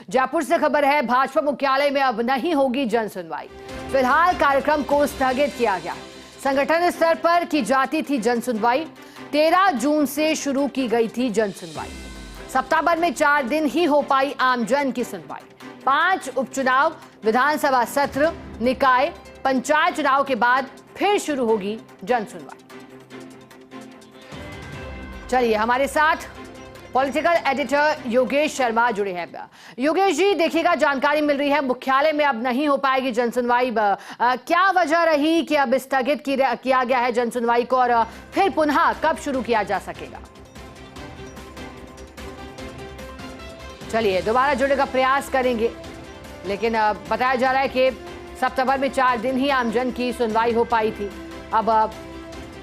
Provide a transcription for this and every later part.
जयपुर से खबर है, भाजपा मुख्यालय में अब नहीं होगी जन सुनवाई। फिलहाल कार्यक्रम को स्थगित किया गया। संगठन स्तर पर की जाती थी जन सुनवाई। 13 जून से शुरू की गई थी जन सुनवाई। सप्ताह भर में 4 दिन ही हो पाई आमजन की सुनवाई। 5 उपचुनाव, विधानसभा सत्र, निकाय, पंचायत चुनाव के बाद फिर शुरू होगी जन सुनवाई। चलिए, हमारे साथ पॉलिटिकल एडिटर योगेश शर्मा जुड़े हैं। योगेश जी, देखिएगा, जानकारी मिल रही है मुख्यालय में अब नहीं हो पाएगी जन सुनवाई। क्या वजह रही कि अब स्थगित किया गया है जन सुनवाई को, और फिर पुनः कब शुरू किया जा सकेगा? चलिए, दोबारा जुड़ने का प्रयास करेंगे, लेकिन बताया जा रहा है कि सप्ताह भर में 4 दिन ही आमजन की सुनवाई हो पाई थी। अब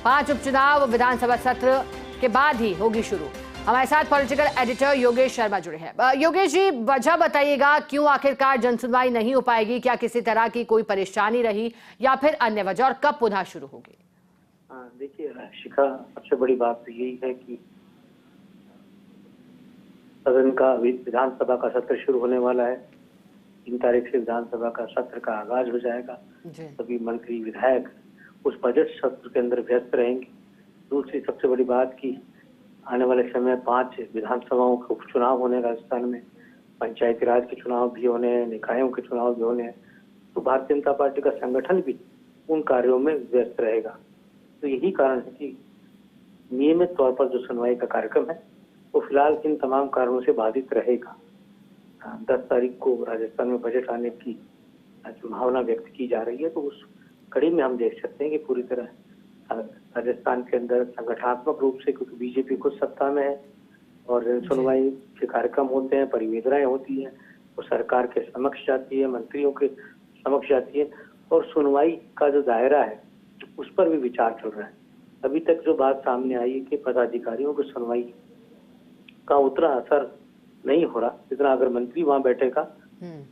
5 उपचुनाव, विधानसभा सत्र के बाद ही होगी शुरू। हमारे साथ पॉलिटिकल एडिटर योगेश शर्मा जुड़े हैं। योगेश जी, वजह बताइएगा, क्यों आखिरकार जन सुनवाई नहीं हो पाएगी? क्या किसी तरह की कोई परेशानी रही या फिर अन्य वजह, और कब पुनः शुरू होगी? देखिए शिखा, सबसे बड़ी बात तो यही है कि सदन का विधानसभा का सत्र शुरू होने वाला है। 3 तारीख से विधानसभा का सत्र का आगाज हो जाएगा। सभी मंत्री विधायक उस बजट सत्र के अंदर व्यस्त रहेंगे। दूसरी सबसे बड़ी बात की आने वाले समय 5 विधानसभाओं के उपचुनाव होने राजस्थान में, पंचायती राज के चुनाव भी होने हैं, निकायों के चुनाव भी होने हैं। तो भारतीय जनता पार्टी का संगठन भी उन कार्यों में व्यस्त रहेगा। तो यही कारण है कि नियमित तौर पर जो सुनवाई का कार्यक्रम है वो फिलहाल इन तमाम कारणों से बाधित रहेगा। 10 तारीख को राजस्थान में बजट आने की संभावना व्यक्त की जा रही है। तो उस कड़ी में हम देख सकते हैं कि पूरी तरह राजस्थान के अंदर संगठनात्मक रूप से, क्योंकि बीजेपी खुद सत्ता में है और जन सुनवाई के कार्यक्रम होते हैं, परिवेदनाएं होती हैं, वो सरकार के समक्ष जाती है, मंत्रियों के समक्ष जाती है, और सुनवाई का जो दायरा है उस पर भी विचार चल रहा है। अभी तक जो बात सामने आई है कि पदाधिकारियों की सुनवाई का उतना असर नहीं हो रहा जितना अगर मंत्री वहां बैठेगा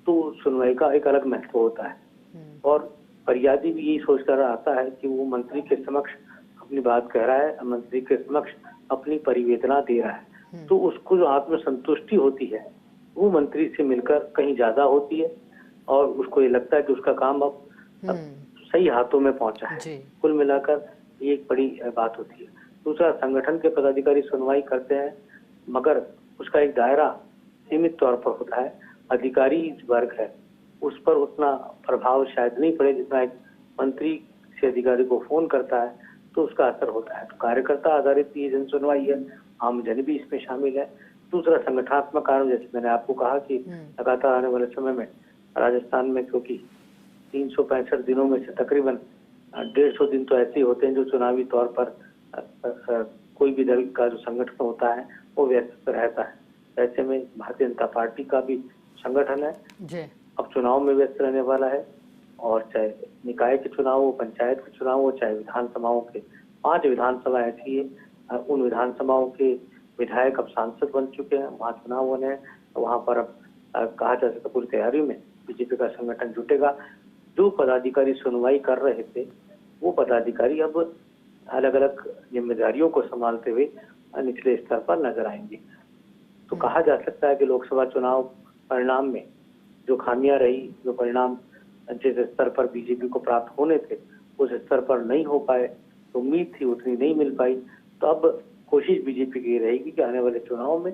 तो सुनवाई का एक अलग महत्व होता है। और फरियादी भी यही सोचकर आता है कि वो मंत्री के समक्ष अपनी बात कह रहा है, मंत्री के समक्ष अपनी परिवेदना दे रहा है, तो उसको जो आत्मसंतुष्टि होती है वो मंत्री से मिलकर कहीं ज्यादा होती है, और उसको ये लगता है कि उसका काम अब सही हाथों में पहुंचा है। कुल मिलाकर ये एक बड़ी बात होती है। दूसरा, संगठन के पदाधिकारी सुनवाई करते हैं मगर उसका एक दायरा सीमित तौर पर होता है। अधिकारी वर्ग है उस पर उतना प्रभाव शायद नहीं पड़े जितना एक मंत्री से अधिकारी को फोन करता है तो उसका असर होता है। तो कार्यकर्ता आधारित ये जन सुनवाई है, आमजन भी इसमें शामिल है। दूसरा, संगठनात्मक कारण, जैसे मैंने आपको कहा कि लगातार आने वाले समय में राजस्थान में, क्योंकि 365 दिनों में से तकरीबन 150 दिन तो ऐसे होते हैं जो चुनावी तौर पर कोई भी दल का जो संगठन होता है वो व्यस्त रहता है। ऐसे में भारतीय जनता पार्टी का भी संगठन है अब चुनाव में व्यस्त रहने वाला है, और चाहे निकाय के चुनाव हो, पंचायत के चुनाव हो, चाहे विधानसभाओं के 5 विधानसभा ऐसी है, उन विधानसभाओं के विधायक अब सांसद बन चुके हैं, वहाँ चुनाव होने हैं। वहाँ पर अब कहा जा सकता पूरी तैयारी में बीजेपी का संगठन जुटेगा। जो पदाधिकारी सुनवाई कर रहे थे वो पदाधिकारी अब अलग अलग जिम्मेदारियों को संभालते हुए निचले स्तर पर नजर आएंगे। तो कहा जा सकता है कि लोकसभा चुनाव परिणाम में जो खामियां रही, जो परिणाम जिस स्तर पर बीजेपी को प्राप्त होने थे उस स्तर पर नहीं हो पाए, तो उम्मीद थी उतनी नहीं मिल पाई। तो अब कोशिश बीजेपी की रहेगी कि आने वाले चुनाव में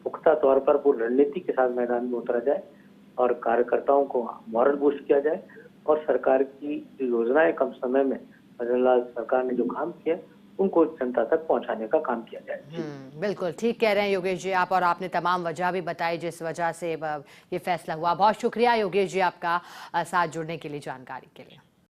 पुख्ता तौर पर पूरी रणनीति के साथ मैदान में उतरा जाए और कार्यकर्ताओं को मॉरल बूस्ट किया जाए, और सरकार की जो योजनाएं कम समय में भजनलाल सरकार ने जो काम किया उनको जनता तक पहुंचाने का काम किया जाए। बिल्कुल ठीक कह रहे हैं योगेश जी आप, और आपने तमाम वजह भी बताई जिस वजह से ये फैसला हुआ। बहुत शुक्रिया योगेश जी आपका साथ जुड़ने के लिए, जानकारी के लिए।